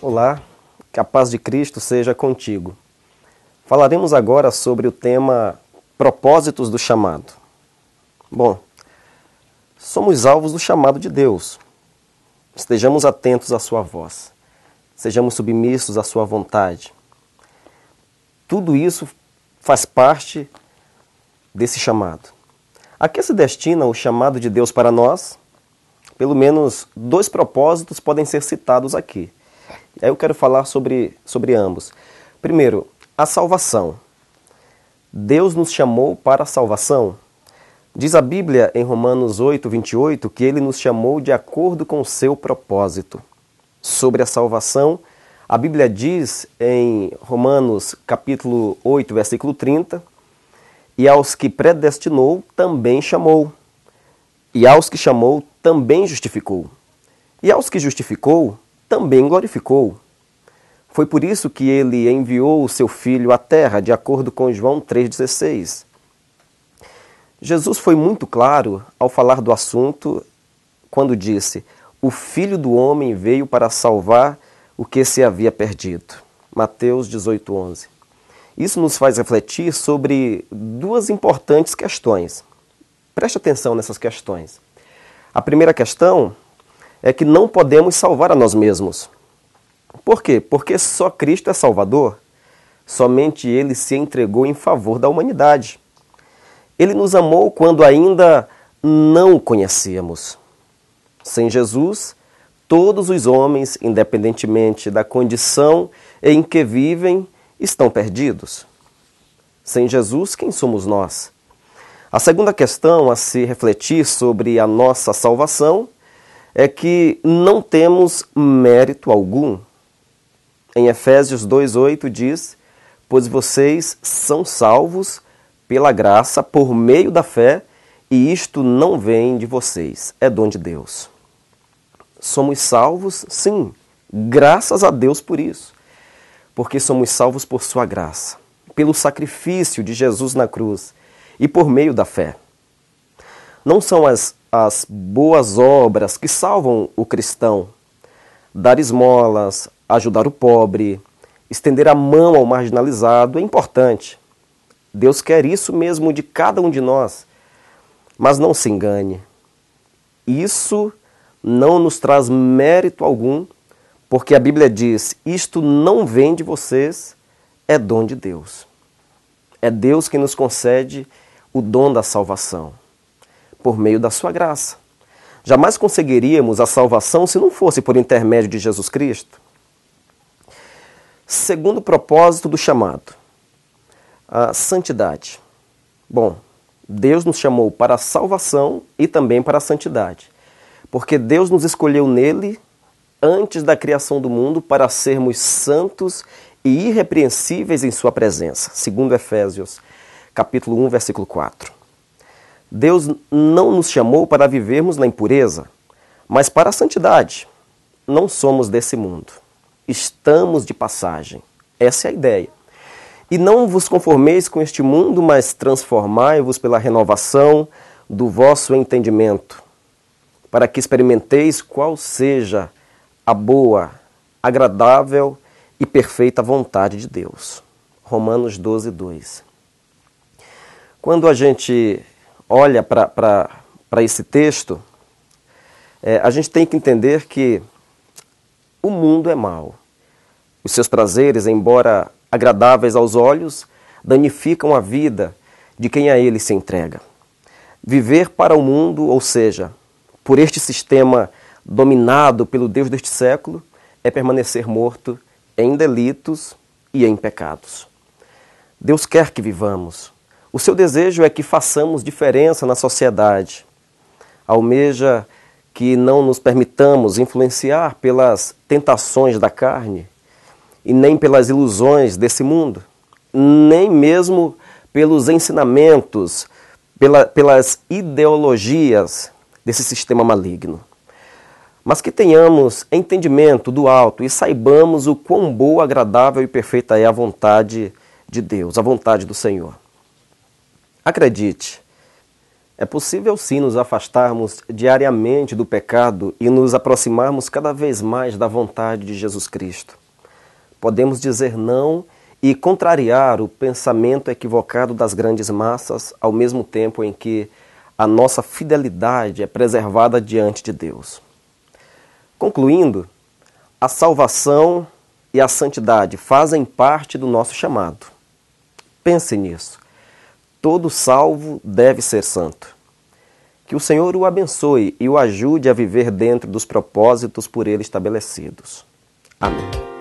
Olá, que a paz de Cristo seja contigo. Falaremos agora sobre o tema propósitos do chamado. Bom, somos alvos do chamado de Deus. Estejamos atentos à sua voz. Sejamos submissos à sua vontade. Tudo isso faz parte desse chamado. A que se destina o chamado de Deus para nós? Pelo menos 2 propósitos podem ser citados aqui. Aí eu quero falar sobre ambos. Primeiro, a salvação. Deus nos chamou para a salvação. Diz a Bíblia em Romanos 8, 28, que Ele nos chamou de acordo com o seu propósito. Sobre a salvação, a Bíblia diz em Romanos capítulo 8, versículo 30, e aos que predestinou, também chamou. E aos que chamou, também justificou. E aos que justificou, também glorificou. Foi por isso que ele enviou o seu Filho à terra, de acordo com João 3,16. Jesus foi muito claro ao falar do assunto quando disse: o Filho do Homem veio para salvar o que se havia perdido. Mateus 18,11. Isso nos faz refletir sobre 2 importantes questões. Preste atenção nessas questões. A primeira questão é que não podemos salvar a nós mesmos. Por quê? Porque só Cristo é Salvador. Somente Ele se entregou em favor da humanidade. Ele nos amou quando ainda não o conhecíamos. Sem Jesus, todos os homens, independentemente da condição em que vivem, estão perdidos. Sem Jesus, quem somos nós? A segunda questão a se refletir sobre a nossa salvação é que não temos mérito algum. Em Efésios 2,8 diz: pois vocês são salvos pela graça, por meio da fé, e isto não vem de vocês, é dom de Deus. Somos salvos, sim, graças a Deus por isso. Porque somos salvos por sua graça, pelo sacrifício de Jesus na cruz e por meio da fé. Não são as boas obras que salvam o cristão. Dar esmolas, ajudar o pobre, estender a mão ao marginalizado é importante. Deus quer isso mesmo de cada um de nós. Mas não se engane. Isso não nos traz mérito algum, porque a Bíblia diz: isto não vem de vocês, é dom de Deus. É Deus que nos concede o dom da salvação, por meio da sua graça. Jamais conseguiríamos a salvação se não fosse por intermédio de Jesus Cristo. Segundo propósito do chamado, a santidade. Bom, Deus nos chamou para a salvação e também para a santidade, porque Deus nos escolheu nele antes da criação do mundo para sermos santos e irrepreensíveis em sua presença, segundo Efésios capítulo 1, versículo 4. Deus não nos chamou para vivermos na impureza, mas para a santidade. Não somos desse mundo. Estamos de passagem. Essa é a ideia. E não vos conformeis com este mundo, mas transformai-vos pela renovação do vosso entendimento, para que experimenteis qual seja a boa, agradável e perfeita vontade de Deus. Romanos 12, 2. Quando a gente olha para esse texto, a gente tem que entender que o mundo é mau. Os seus prazeres, embora agradáveis aos olhos, danificam a vida de quem a ele se entrega. Viver para o mundo, ou seja, por este sistema dominado pelo Deus deste século, é permanecer morto em delitos e em pecados. Deus quer que vivamos. O seu desejo é que façamos diferença na sociedade. Almeja que não nos permitamos influenciar pelas tentações da carne e nem pelas ilusões desse mundo, nem mesmo pelos ensinamentos, pelas ideologias desse sistema maligno. Mas que tenhamos entendimento do alto e saibamos o quão boa, agradável e perfeita é a vontade de Deus, a vontade do Senhor. Acredite, É possível sim nos afastarmos diariamente do pecado e nos aproximarmos cada vez mais da vontade de Jesus Cristo. Podemos dizer não e contrariar o pensamento equivocado das grandes massas, ao mesmo tempo em que a nossa fidelidade é preservada diante de Deus. Concluindo, a salvação e a santidade fazem parte do nosso chamado. Pense nisso. Todo salvo deve ser santo. Que o Senhor o abençoe e o ajude a viver dentro dos propósitos por ele estabelecidos. Amém.